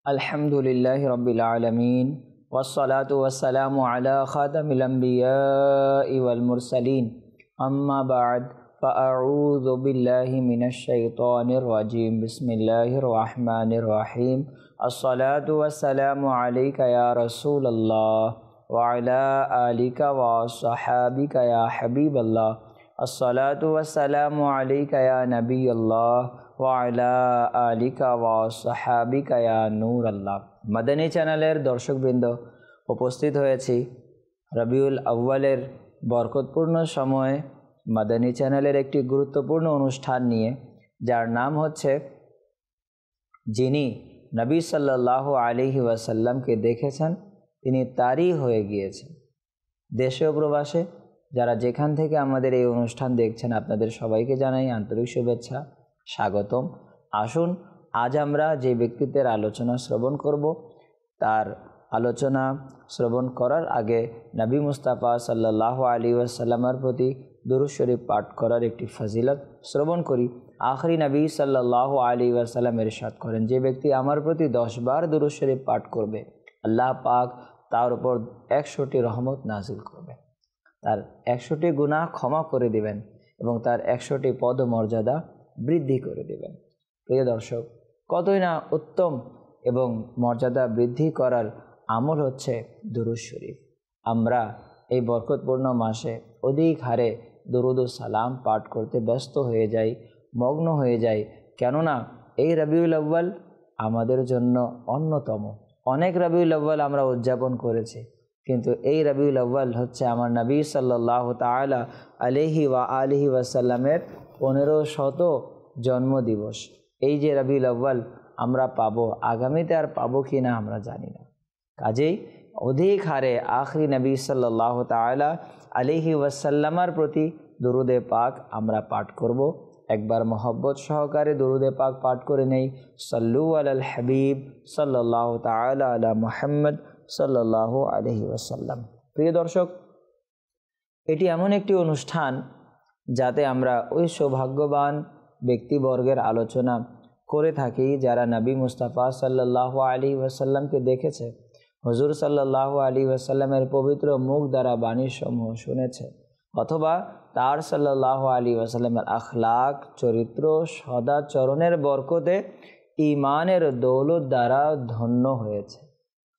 अल्हम्दुलिल्लाहि रब्बिल आलमीन वस्सलातु वस्सलामु अला खातमिल अंबियाइ वल मुरसलीन अम्मा बाद फ़अऊज़ु बिल्लाहि मिनश शैतानिर रजीम बिस्मिल्लाहिर रहमानिर रहीम अस्सलातु वस्सलामु अलैका या रसूलल्लाह व अला आलिका व अस्हाबिका या हबीबल्लाह अस्सलातु वस्सलामु अलैका या नबीयल्लाह व अला आलिका व अस्हाबिका या नूरल्लाह। मदनी चैनलेर दर्शकबृंद उपस्थित হয়েছি রবিউল আউয়ালের বরকতপূর্ণ সময়ে मदनी चैनलेर একটি গুরুত্বপূর্ণ অনুষ্ঠান নিয়ে, যার নাম হচ্ছে যিনি নবী সাল্লাল্লাহু আলাইহি ওয়াসাল্লামকে দেখেছেন তিনি তারই হয়ে গিয়েছেন। দেশে ও প্রবাসে যারা যেখান থেকে আমাদের এই অনুষ্ঠান দেখছেন আপনাদের সবাইকে জানাই আন্তরিক শুভেচ্ছা, স্বাগতম। আসুন আজ আমরা যে ব্যক্তিত্বের আলোচনা শ্রবণ করব তার আলোচনা শ্রবণ করার আগে নবী মুস্তাফা সাল্লাল্লাহু আলাইহি ওয়াসাল্লামের প্রতি দুরূদ শরীফ পাঠ করার একটি ফজিলত শ্রবণ করি। আখরি নবী সাল্লাল্লাহু আলাইহি ওয়াসাল্লাম ইরশাদ করেন, যে ব্যক্তি আমার প্রতি 10 বার দুরূদ শরীফ পাঠ করবে আল্লাহ পাক তার উপর 100টি রহমত নাজিল করবে, তার 100টি গুনাহ ক্ষমা করে দিবেন এবং তার 100টি পদ মর্যাদা বৃদ্ধি করে দিবেন। প্রিয় দর্শক, কতই না উত্তম এবং মর্যাদা বৃদ্ধি করার আমল হচ্ছে দুরূদ শরীফ। আমরা এই বরকতপূর্ণ মাসে অধিক হারে দুরূদ ও সালাম পাঠ করতে ব্যস্ত হয়ে যাই, মগ্ন হয়ে যাই, কেননা এই রবিউল আউয়াল আমাদের জন্য অন্যতম। অনেক রবিউল আউয়াল আমরা উদযাপন করেছি, কিন্তু এই রবিউল আউয়াল হচ্ছে আমার নবী সাল্লাল্লাহু তাআলা আলাইহি ওয়া আলিহি ওয়াসাল্লামের 1500 জন্মদিবস। এই যে রবিউল আউয়াল আমরা পাবো, আগামীতে আর পাবো কি না আমরা জানি না। কাজেই অধিক হারে আখরি নবী সাল্লাল্লাহু তাআলা আলাইহি ওয়াসাল্লামের প্রতি দুরুদে পাক আমরা পাঠ করব। একবার মহব্বত সহকারে দুরুদে পাক পাঠ করে নেই, সাল্লু আলাল হাবিব সাল্লাল্লাহু তাআলা আলা মুহাম্মদ সাল্লাল্লাহু আলাইহি ওয়াসাল্লাম। প্রিয় দর্শক, এটি এমন একটি অনুষ্ঠান যাতে আমরা ওই সৌভাগ্যবান ব্যক্তিবর্গের আলোচনা করে থাকি যারা নবী মুস্তাফা সাল্লাল্লাহু আলাইহি ওয়াসাল্লামকে দেখেছে, হুজুর সাল্লাল্লাহু আলাইহি ওয়াসাল্লামের পবিত্র মুখ দ্বারা বাণী সমূহ শুনেছে, অথবা তার সাল্লাল্লাহু আলাইহি ওয়াসাল্লামের আখলাক, চরিত্র, সদাচরণের বরকতে ঈমানের দৌলত দ্বারা ধন্য হয়েছে।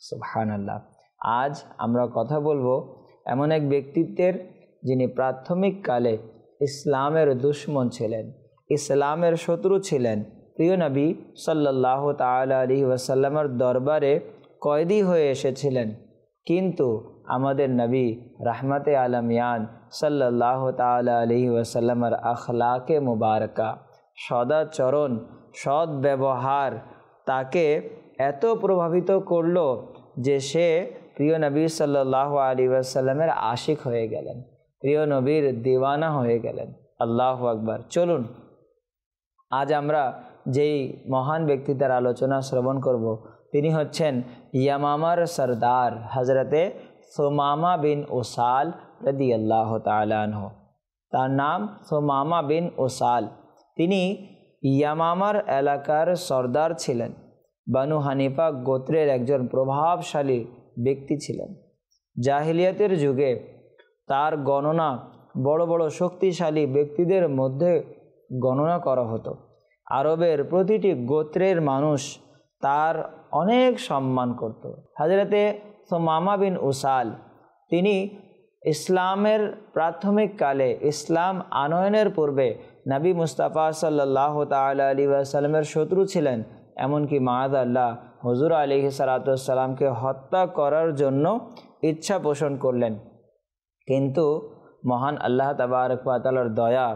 সুবহানাল্লাহ। আজ আমরা কথা বলবো এমন এক ব্যক্তিত্বের যিনি প্রাথমিক কালে ইসলামের দুশমন ছিলেন, ইসলামের শত্রু ছিলেন। প্রিয় নবী সাল্লাল্লাহু তাআলা আলাইহি ওয়াসাল্লামের দরবারে কয়েদি হয়ে এসেছিলেন, কিন্তু আমাদের নবী রাহমাতে আলামিয়ান সাল্লাল্লাহু তাআলা আলাইহি ওয়াসাল্লামের আখলাকে মুবারকা, সদাচরণ, সৎ ব্যবহার তাকে এত প্রভাবিত করলো যে সে প্রিয় নবী সাল্লাল্লাহু আলাইহি ওয়াসাল্লামের আশিক হয়ে গেলেন, প্রিয় নবীর দিওয়ানা হয়ে গেলেন। আল্লাহু আকবার। চলুন আজ আমরা যেই মহান ব্যক্তিত্বের আলোচনা শ্রবণ করব তিনি হচ্ছেন ইয়ামামার সরদার হজরতে সুমামা বিন উসাল রাদিয়াল্লাহু তাআলা আনহু। তার নাম সুমামা বিন উসাল। তিনি ইয়ামামার এলাকার সরদার ছিলেন, বানু হানিফা গোত্রের একজন প্রভাবশালী ব্যক্তি ছিলেন। জাহিলিয়াতের যুগে তার গণনা বড় বড় শক্তিশালী ব্যক্তিদের মধ্যে গণনা করা হতো। আরবের প্রতিটি গোত্রের মানুষ তার অনেক সম্মান করত। হযরতে সুমামা বিন উসাল তিনি ইসলামের প্রাথমিক কালে, ইসলাম আনয়নের পূর্বে নবী মুস্তাফা সাল্লাল্লাহু তাআলা আলাইহি ওয়াসাল্লামের শত্রু ছিলেন। এমনকি মাআযাল্লাহ হুজুর আলাইহিস সালাতু ওয়াস সালামকে হত্যা করার জন্য ইচ্ছা পোষণ করলেন, কিন্তু মহান আল্লাহ তাবারক ওয়া তাআলার দয়া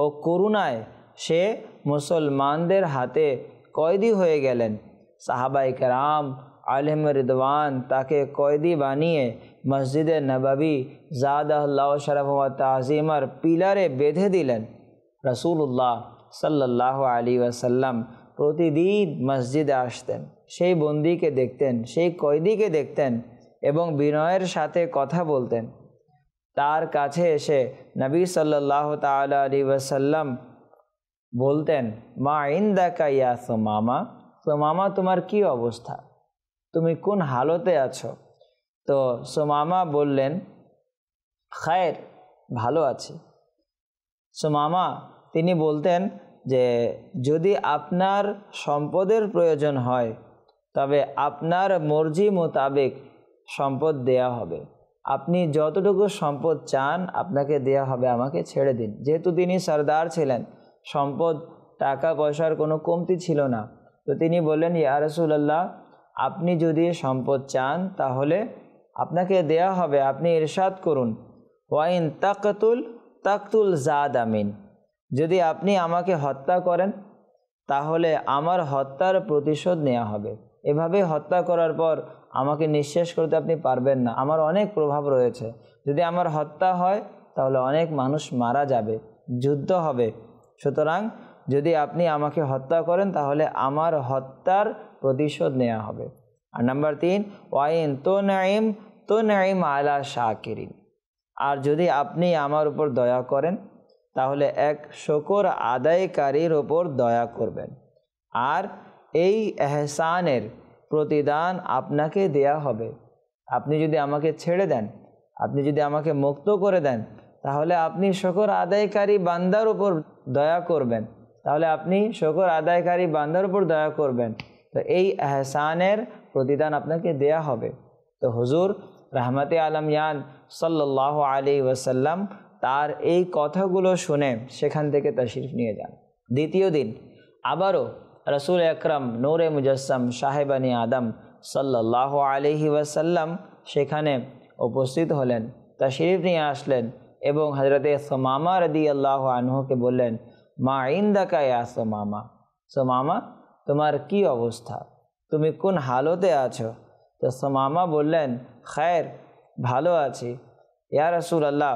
ও করুণায় সে মুসলমানদের হাতে কয়েদি হয়ে গেলেন। সাহাবায়ে কেরাম আলেম রিদওয়ান তাকে কয়েদি বানিয়ে মসজিদে নববী জাদাহুল্লাহু শরফ ওয়া তাজিমার পিলারে বেঁধে দিলেন। রাসূলুল্লাহ সাল্লাল্লাহু আলাইহি ওয়াসাল্লাম প্রতিদিন মসজিদে আসতেন, সেই বন্দীকে দেখতেন, সেই কয়েদিকে দেখতেন এবং বিনয়ের সাথে কথা বলতেন। তার কাছে এসে নবী সাল্লাল্লাহু তাআলা আলাইহি ওয়াসাল্লাম বলতেন, মা ইনদাকা ইয়া সুমামা, সুমামা তোমার কি অবস্থা? তুমি কোন হালতে আছো? তো সুমামা বললেন, খায়ের, ভালো আছি। সুমামা তিনি বলতেন যে যদি আপনার সম্পদের প্রয়োজন হয় তবে আপনার মর্জি মোতাবেক সম্পদ দেয়া হবে। আপনি যতটুকু সম্পদ চান আপনাকে দেয়া হবে, আমাকে ছেড়ে দিন। যেহেতু তিনি সরদার ছিলেন, সম্পদ টাকা পয়সার কোনো কমতি ছিল না, তো তিনি বললেন, ইয়া রাসূলুল্লাহ, আপনি যদি সম্পদ চান তাহলে আপনাকে দেয়া হবে, আপনি ইরশাদ করুন, ওয়াইন তাকতুল জাদ আমিন, যদি আপনি আমাকে হত্যা করেন তাহলে আমার হত্যার প্রতিশোধ নেওয়া হবে। এভাবে হত্যা করার পর আমাকে নিঃশেষ করতে আপনি পারবেন না, আমার অনেক প্রভাব রয়েছে। যদি আমার হত্যা হয় তাহলে অনেক মানুষ মারা যাবে, যুদ্ধ হবে। সুতরাং যদি আপনি আমাকে হত্যা করেন তাহলে আমার হত্যার প্রতিশোধ নেওয়া হবে। আর নাম্বার 3, ওয়াইন তো নাইম আলা শাকিরিন, আর যদি আপনি আমার উপর দয়া করেন তাহলে এক শুকর আদায়কারীর ওপর দয়া করবেন, আর এই এহসানের প্রতিদান আপনাকে দেয়া হবে। আপনি যদি আমাকে ছেড়ে দেন, আপনি যদি আমাকে মুক্ত করে দেন, তাহলে আপনি শুকর আদায়কারী বান্দার উপর দয়া করবেন, তাহলে আপনি শুকর আদায়কারী বান্দার উপর দয়া করবেন, তো এই এহসানের প্রতিদান আপনাকে দেয়া হবে। তো হুজুর রাহমাতে আলমিয়ান সাল্লাল্লাহু আলাইহি ওয়াসাল্লাম তার এই কথাগুলো শুনে সেখান থেকে তাশরিফ নিয়ে যান। দ্বিতীয় দিন আবারও রাসূল আকরাম নূরে মুজাসসাম সাহেবানি আদম সাল্লাল্লাহু আলাইহি ওয়াসাল্লাম সেখানে উপস্থিত হলেন, তাশরিফ নিয়ে আসলেন এবং হযরতে সুমামা রাদিয়াল্লাহু আনহুকে বললেন, মা ইনদাকা ইয়া সুমামা, সুমামা তোমার কি অবস্থা, তুমি কোন হালতে আছো? তো সুমামা বললেন, খায়ের, ভালো আছি। ইয়া রাসূলুল্লাহ,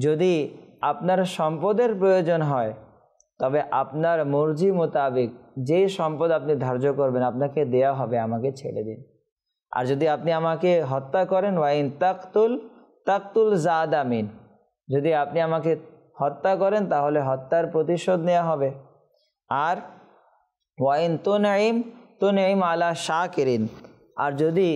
যদি আপনার সম্পদের প্রয়োজন হয় তবে আপনার মর্জি মোতাবেক যেই সম্পদ আপনি ধার্য করবেন আপনাকে দেয়া হবে, আমাকে ছেড়ে দিন। আর যদি আপনি আমাকে হত্যা করেন, ওয়াইন তাকতুল জাদ আমিন, যদি আপনি আমাকে হত্যা করেন তাহলে হত্যার প্রতিশোধ নেওয়া হবে। আর ওয়াইন তো নাইম আলা শাকিরিন, আর যদি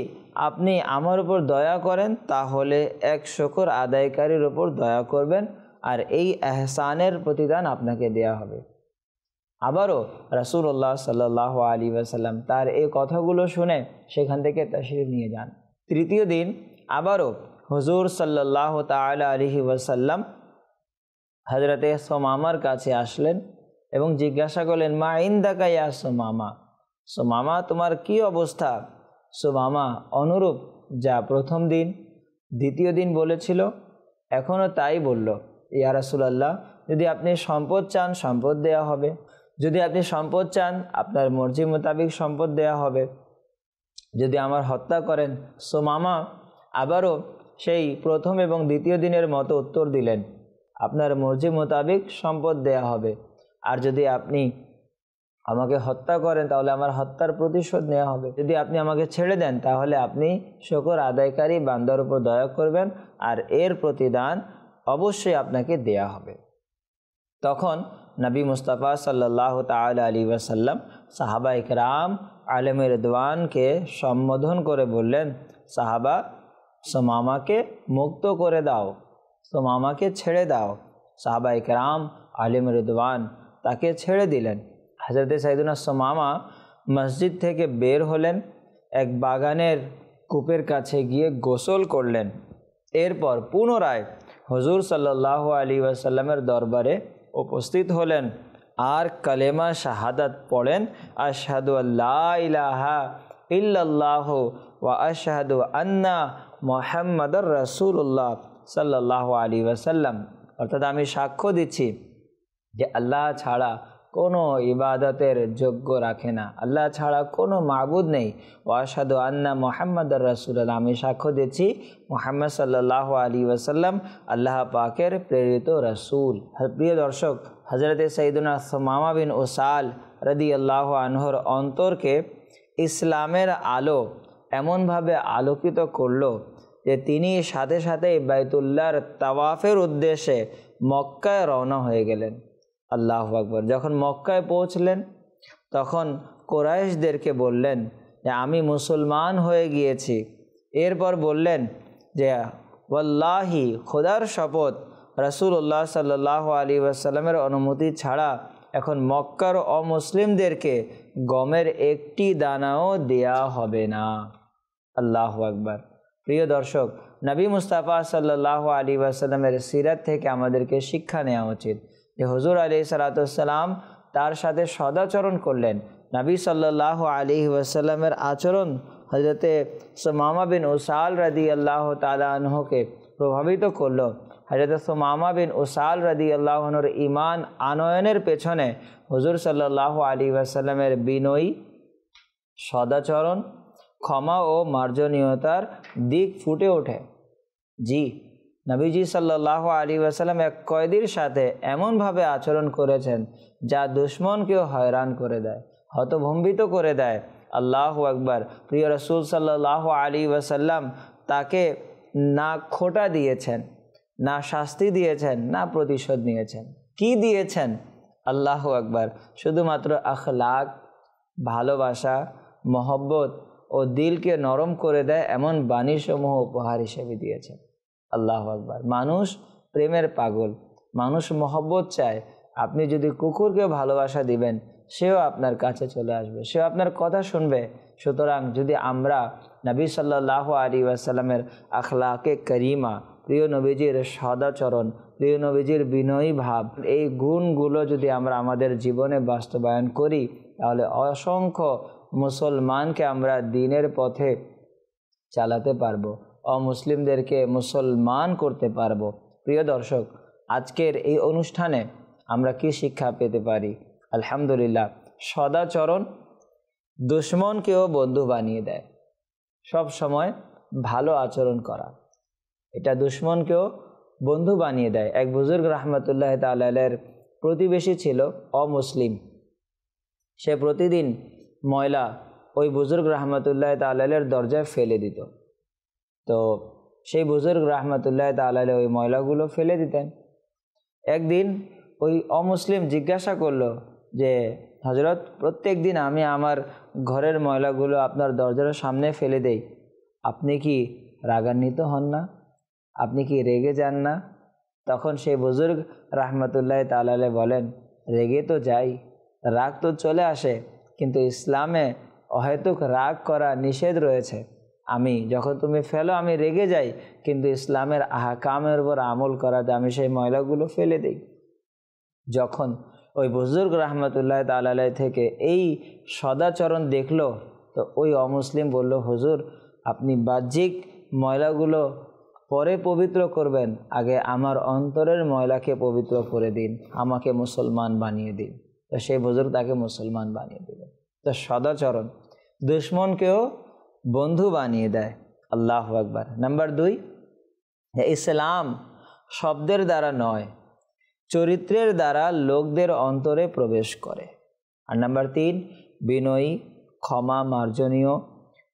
আপনি আমার উপর দয়া করেন তাহলে এক শুকর আদায়কারীর উপর দয়া করবেন, আর এই এহসানের প্রতিদান আপনাকে দেয়া হবে। আবারও রাসূলুল্লাহ সাল্লাল্লাহু আলাইহি ওয়াসাল্লাম তার এই কথাগুলো শুনে সেখান থেকে তাশরিফ নিয়ে যান। তৃতীয় দিন আবারও হুজুর সাল্লাল্লাহু তাআলা আলাইহি ওয়াসাল্লাম হযরতে সুমামার কাছে আসলেন এবং জিজ্ঞাসা করলেন, মা ইনদাকা ইয়া সুমামা, সুমামা তোমার কি অবস্থা? সুমামা অনুরূপ যা প্রথম দিন দ্বিতীয় দিন বলেছিল এখনও তাই বলল, ইয়া রাসূলুল্লাহ, যদি আপনি সম্পদ চান সম্পদ দেয়া হবে, যদি আপনি সম্পদ চান আপনার মর্জি মোতাবেক সম্পদ দেয়া হবে, যদি আমার হত্যা করেন। সুমামা আবারও সেই প্রথম এবং দ্বিতীয় দিনের মতো উত্তর দিলেন, আপনার মর্জি মোতাবেক সম্পদ দেয়া হবে, আর যদি আপনি আমাকে হত্যা করেন তাহলে আমার হত্যার প্রতিশোধ নেওয়া হবে, যদি আপনি আমাকে ছেড়ে দেন তাহলে আপনি শুকর আদায়কারী বান্দার উপর দয়া করবেন, আর এর প্রতিদান অবশ্যই আপনাকে দেয়া হবে। তখন নবী মুস্তাফা সাল্লাল্লাহু তাআলা আলাইহি ওয়াসাল্লাম সাহাবা ইকরাম আলেমে রিদওয়ানকে সম্বোধন করে বললেন, সাহাবা, সুমামাকে মুক্ত করে দাও, সুমামাকে ছেড়ে দাও। সাহাবা ইকরাম আলেমে রিদওয়ান তাকে ছেড়ে দিলেন। হযরতে সাইয়েদুনা সুমামা মসজিদ থেকে বের হলেন, এক বাগানের কূপের কাছে গিয়ে গোসল করলেন। এরপর পুনরায় হুজুর সাল্লাল্লাহু আলাইহি ওয়াসাল্লামের দরবারে উপস্থিত হলেন আর কালেমা শাহাদাত পড়েন, আশহাদু আল্লা ইলাহা ইল্লাল্লাহু ওয়া আশহাদু আন্না মুহাম্মাদুর রাসূলুল্লাহ সাল্লাল্লাহু আলাইহি ওয়াসাল্লাম, অর্থাৎ আমি সাক্ষ্য দিচ্ছি যে আল্লাহ ছাড়া কোনো ইবাদতের যোগ্য রাখে না, আল্লাহ ছাড়া কোনো মাবুদ নেই। ওয়া আশহাদু আন্না মুহাম্মাদুর রাসূলুল্লাহ, আমি সাক্ষ্য দিচ্ছি মুহাম্মদ সাল্লাল্লাহু আলাইহি ওয়াসাল্লাম আল্লাহ পাকের প্রেরিত রাসূল। প্রিয় দর্শক, হযরতে সাইয়েদুনা সুমামা বিন উসাল রাদিয়াল্লাহু আনহুর অন্তরকে ইসলামের আলো এমনভাবে আলোকিত করলো যে তিনি সাথে সাথে বাইতুল্লাহর তাওয়াফের উদ্দেশ্যে মক্কায় রওনা হয়ে গেলেন। আল্লাহু আকবার। যখন মক্কায় পৌঁছলেন তখন কুরাইশদেরকে বললেন যে আমি মুসলমান হয়ে গিয়েছি। এরপর বললেন যে ওয়াল্লাহি, খোদার শপথ, রাসূলুল্লাহ সাল্লাল্লাহু আলাইহি ওয়াসাল্লামের অনুমতি ছাড়া এখন মক্কার অমুসলিমদেরকে গমের একটি দানাও দেয়া হবে না। আল্লাহু আকবার। প্রিয় দর্শক, নবী মুস্তাফা সাল্লাল্লাহু আলাইহি ওয়াসাল্লামের সিরাত থেকে আমাদেরকে শিক্ষা নেওয়া উচিত যে হুজুর আলাইহিস সালাতু ওয়াসসালাম তার সাথে সদাচরণ করলেন। নবী সাল্লাল্লাহু আলাইহি ওয়াসাল্লামের আচরণ হযরতে সুমামা বিন উসাল রাদিয়াল্লাহু তাআলা আনহুকে প্রভাবিত করলো। হযরত সুমামা বিন উসাল রাদিয়াল্লাহু আনহুর ঈমান আনয়নের পেছনে হুজুর সাল্লাল্লাহু আলাইহি ওয়াসাল্লামের বিনয়ী, সদাচরণ, ক্ষমা ও মার্জনীয়তার দিক ফুটে ওঠে। জি, নবীজি সাল্লাল্লাহু আলাইহি ওয়াসাল্লাম এক কয়েদির সাথে এমনভাবে আচরণ করেছেন যা দুশমনকেও হয়রান করে দেয়, হতভম্বিত করে দেয়। আল্লাহু আকবার। প্রিয় রাসূল সাল্লাল্লাহু আলাইহি ওয়াসাল্লাম তাকে না খোটা দিয়েছেন, না শাস্তি দিয়েছেন, না প্রতিশোধ নিয়েছেন। কি দিয়েছেন? আল্লাহু আকবার। শুধুমাত্র আখলাক, ভালোবাসা, মহব্বত ও দিলকে নরম করে দেয় এমন বাণীসমূহ উপহার হিসেবে দিয়েছেন। আল্লাহু আকবার। মানুষ প্রেমের পাগল, মানুষ মহব্বত চায়। আপনি যদি কুকুরকে ভালোবাসা দিবেন, সেও আপনার কাছে চলে আসবে, সেও আপনার কথা শুনবে। সুতরাং যদি আমরা নবী সাল্লাল্লাহু আলাইহি ওয়াসাল্লামের আখলাকে করিমা, প্রিয় নবীজির সদাচরণ, প্রিয় নবীজির বিনয়ী ভাব, এই গুণগুলো যদি আমরা আমাদের জীবনে বাস্তবায়ন করি, তাহলে অসংখ্য মুসলমানকে আমরা দ্বীনের পথে চালাতে পারবো, অমুসলিমদেরকে মুসলমান করতে পারবো। প্রিয় দর্শক, আজকের এই অনুষ্ঠানে আমরা কি শিক্ষা পেতে পারি? আলহামদুলিল্লাহ, সদাচরণ দুশমনকেও বন্ধু বানিয়ে দেয়। সব সময় ভালো আচরণ করা, এটা দুশমনকেও বন্ধু বানিয়ে দেয়। এক বুজুর্গ রাহমাতুল্লাহ তাআলা আলাইহির প্রতিবেশী ছিল অমুসলিম। সে প্রতিদিন ময়লা ওই বুজুর্গ রাহমাতুল্লাহ তাআলা আলাইহির দরজায় ফেলে দিত। তো সেই বুজুর্গ রাহমাতুল্লাহ তাআলা আলাইহি ওই ময়লাগুলো ফেলে দিতেন। একদিন ওই অমুসলিম জিজ্ঞাসা করলো যে হযরত, প্রত্যেক দিন আমি আমার ঘরের ময়লাগুলো আপনার দরজার সামনে ফেলে দেই, আপনি কি রাগান্বিত হন না? আপনি কি রেগে যান না? তখন সেই বুজুর্গ রাহমাতুল্লাহ তাআলা আলাইহি বলেন, রেগে তো যাই, রাগ তো চলে আসে, কিন্তু ইসলামে অহেতুক রাগ করা নিষেধ রয়েছে। আমি যখন তুমি ফেলো আমি রেগে যাই, কিন্তু ইসলামের আহকামের উপর আমল করাতে আমি সেই ময়লাগুলো ফেলে দিই। যখন ওই বুজুর্গ রাহমাতুল্লাহ তাআলা আলাইহি থেকে এই সদাচরণ দেখলো, তো ওই অমুসলিম বলল, হুজুর, আপনি বাহ্যিক ময়লাগুলো পরে পবিত্র করবেন, আগে আমার অন্তরের ময়লাকে পবিত্র করে দিন, আমাকে মুসলমান বানিয়ে দিন। তো সেই বুজুর্গ তাকে মুসলমান বানিয়ে দিলেন। তো সদাচরণ দুশমনকেও বন্ধু বানিয়ে দেয়। আল্লাহু আকবার। নাম্বার 2, ইসলাম শব্দের দ্বারা নয়, চরিত্রের দ্বারা লোকদের অন্তরে প্রবেশ করে। আর নাম্বার 3, বিনয়ী, ক্ষমা, মার্জনীয়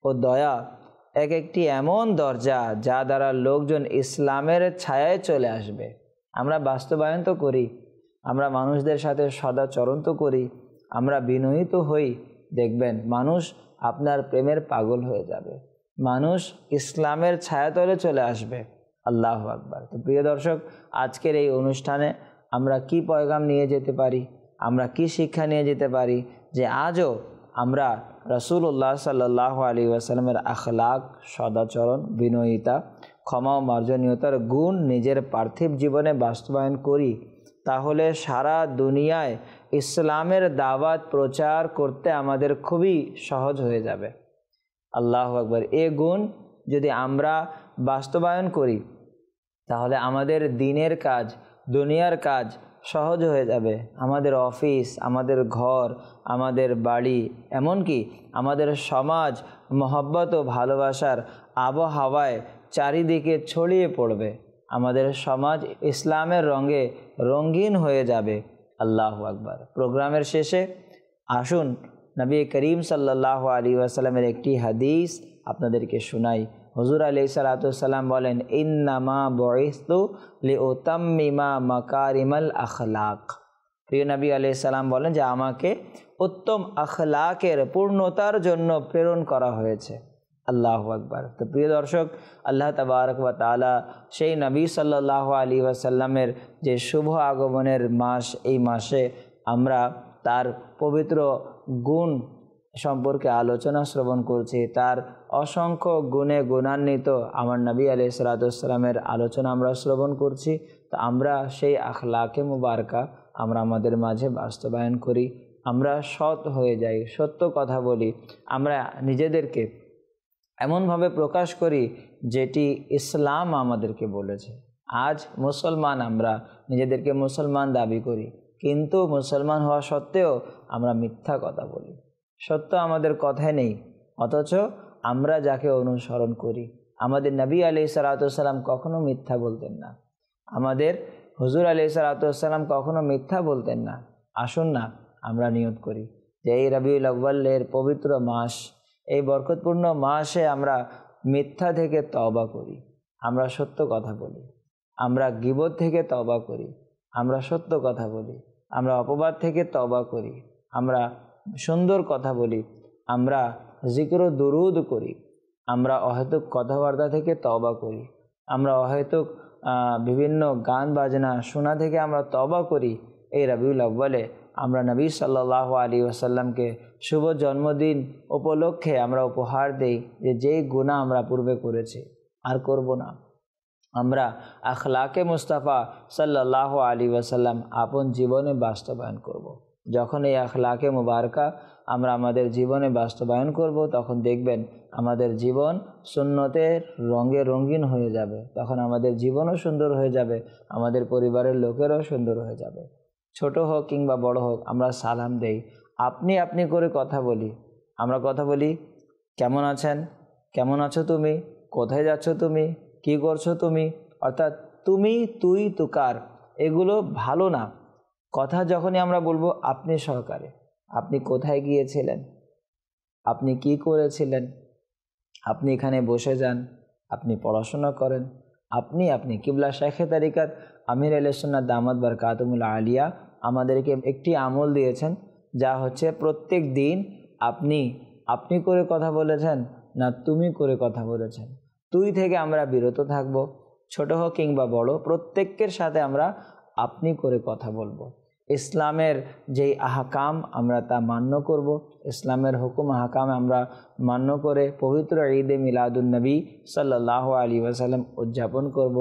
ও দয়া একটি এমন দরজা যা দ্বারা লোকজন ইসলামের ছায়ায় চলে আসবে। আমরা বাস্তবায়ন তো করি, আমরা মানুষদের সাথে সদাচরণ তো করি, আমরা বিনয়ী তো হই, দেখবেন মানুষ আপনার প্রেমের পাগল হয়ে যাবে, মানুষ ইসলামের ছায়াতলে চলে আসবে। আল্লাহু আকবার। তো প্রিয় দর্শক, আজকের এই অনুষ্ঠানে আমরা কি পয়গাম নিয়ে যেতে পারি, আমরা কি শিক্ষা নিয়ে যেতে পারি? যে আজও আমরা রাসূলুল্লাহ সাল্লাল্লাহু আলাইহি ওয়াসাল্লামের আখলাক, সদাচরণ, বিনয়িতা, ক্ষমা ও মার্জনীয়তার গুণ নিজের পার্থিব জীবনে বাস্তবায়ন করি, তাহলে সারা দুনিয়ায় ইসলামের দাওয়াত প্রচার করতে আমাদের খুবই সহজ হয়ে যাবে। আল্লাহু আকবার। এই গুণ যদি আমরা বাস্তবায়ন করি, তাহলে আমাদের দিনের কাজ, দুনিয়ার কাজ সহজ হয়ে যাবে। আমাদের অফিস, আমাদের ঘর, আমাদের বাড়ি, এমনকি আমাদের সমাজ মহব্বত ও ভালোবাসার আবহাওয়ায় চারিদিকে ছড়িয়ে পড়বে। আমাদের সমাজ ইসলামের রঙে রঙিন হয়ে যাবে। আল্লাহু আকবার। প্রোগ্রামের শেষে আসুন নবী করিম সাল্লাল্লাহু আলাইহি ওয়াসাল্লামের একটি হাদিস আপনাদেরকে শোনাই। হুজুর আলাইহিস সালাতু ওয়াসসালাম বলেন, ইন্নামা বুইসতু লিউতাম্মিমা মাকারিমাল আখলাক। প্রিয় নবী আলাইহিস সালাম বলেন যে আমাকে উত্তম আখলাকের পূর্ণতার জন্য প্রেরণ করা হয়েছে। আল্লাহু আকবার। তো প্রিয় দর্শক, আল্লাহ তাবারক ওয়া তাআলা সেই নবী সাল্লাল্লাহু আলাইহি ওয়াসাল্লামের যে শুভ আগমনের মাস, এই মাসে আমরা তার পবিত্র গুণ সম্পর্কে আলোচনা শ্রবণ করছি। তার অসংখ্য গুণে গুণান্বিত আমার নবী আলাইহিস সালাতু ওয়াস সালামের আলোচনা আমরা শ্রবণ করছি। তো আমরা সেই আখলাকে মুবারকা আমরা আমাদের মাঝে বাস্তবায়ন করি, আমরা সৎ হয়ে যাই, সত্য কথা বলি, আমরা নিজেদেরকে এমনভাবে প্রকাশ করি যেটি ইসলাম আমাদেরকে বলেছে। আজ মুসলমান, আমরা নিজেদেরকে মুসলমান দাবি করি, কিন্তু মুসলমান হওয়া সত্ত্বেও আমরা মিথ্যা কথা বলি, সত্য আমাদের কথায় নেই। অথচ আমরা যাকে অনুসরণ করি, আমাদের নবী আলাইহিস সালাতু ওয়াস সালাম কখনো মিথ্যা বলতেন না, আমাদের হুজুর আলাইহিস সালাতু ওয়াস সালাম কখনো মিথ্যা বলতেন না। আসুন না আমরা নিয়ত করি যে এই রবিউল আউয়ালের পবিত্র মাস, এই বরকতপূর্ণ মাসে আমরা মিথ্যা থেকে তওবা করি, আমরা সত্য কথা বলি, আমরা গীবত থেকে তওবা করি, আমরা সত্য কথা বলি, আমরা অপবাদ থেকে তওবা করি, আমরা সুন্দর কথা বলি, আমরা জিকির ও দুরুদ করি, আমরা অহেতুক কথাবার্তা থেকে তওবা করি, আমরা অহেতুক বিভিন্ন গান বাজনা শোনা থেকে আমরা তওবা করি। এই রবিউল আউয়ালে আমরা নবী সাল্লাল্লাহু আলাইহি ওয়াসাল্লামকে শুভ জন্মদিন উপলক্ষে আমরা উপহার দেই যে যেই গুনাহ আমরা পূর্বে করেছি আর করব না। আমরা আখলাকে মুস্তাফা সাল্লাল্লাহু আলাইহি ওয়াসাল্লাম আপন জীবনে বাস্তবায়ন করব। যখন এই আখলাকে মুবারকা আমরা আমাদের জীবনে বাস্তবায়ন করব, তখন দেখবেন আমাদের জীবন সুন্নতের রঙে রঙিন হয়ে যাবে, তখন আমাদের জীবনও সুন্দর হয়ে যাবে, আমাদের পরিবারের লোকেরও সুন্দর হয়ে যাবে। ছোট হোক কিংবা বড় হোক, আমরা সালাম দেই, আপনি আপনি করে কথা বলি। আমরা কথা বলি, কেমন আছেন, কেমন আছো তুমি, কোথায় যাচ্ছ তুমি, কি করছো তুমি, অর্থাৎ তুমি, তুই, তুকার, এগুলো ভালো না। কথা যখনই আমরা বলবো আপনি সহকারে, আপনি কোথায় গিয়েছিলেন, আপনি কি করেছিলেন, আপনি এখানে বসে যান, আপনি পড়াশোনা করেন, আপনি কিবলা শেখে তারিকাত আমির আহলে সুন্নাত দামাত বারকাতুহুল আলিয়া আমাদেরকে একটি আমল দিয়েছেন, যা হচ্ছে প্রত্যেক দিন আপনি করে কথা বলেছেন না তুমি করে কথা বলেছেন। তুই থেকে আমরা বিরত থাকব, ছোট হোক কিংবা বড়, প্রত্যেকের সাথে আমরা আপনি করে কথা বলবো। ইসলামের যেই আহকাম আমরা তা মান্য করব, ইসলামের হুকুম আহকাম আমরা মান্য করে পবিত্র ঈদে মিলাদুন নবী সাল্লাল্লাহু আলাইহি ওয়াসাল্লাম উদযাপন করব।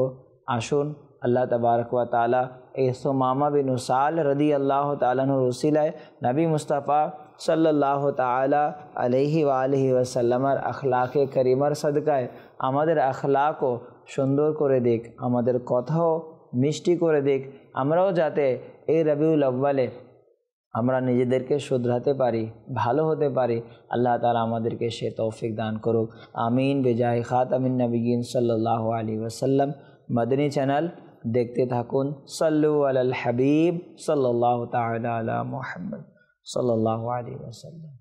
আসুন আল্লাহ তাবারক ওয়া তাআলা এই সুমামা বিন উসাল রাদিয়াল্লাহু তাআলা আনহুর উসিলায় নবী মুস্তাফা সাল্লাল্লাহু তাআলা আলাইহি ওয়া আলিহি ওয়াসাল্লামের আখলাকে করিমার সদকায় আমাদের আখলাকও সুন্দর করে দিক, আমাদের কথাও মিষ্টি করে দিক, আমরাও যাতে এই রবিউল আউয়ালে আমরা নিজেদেরকে শুধরাতে পারি, ভালো হতে পারি। আল্লাহ তাআলা আমাদেরকে সে তৌফিক দান করুক। আমিন বেজায় খাতামিন নবিয়্যিন সাল্লাল্লাহু আলাইহি ওয়াসাল্লাম। মদনী চ্যানেল দেখতে থাকুন। সাল্লু আলাল হাবিব সাল্লাল্লাহু তাআলা আলা মুহাম্মদ সাল্লাল্লাহু আলাইহি ওয়াসাল্লাম।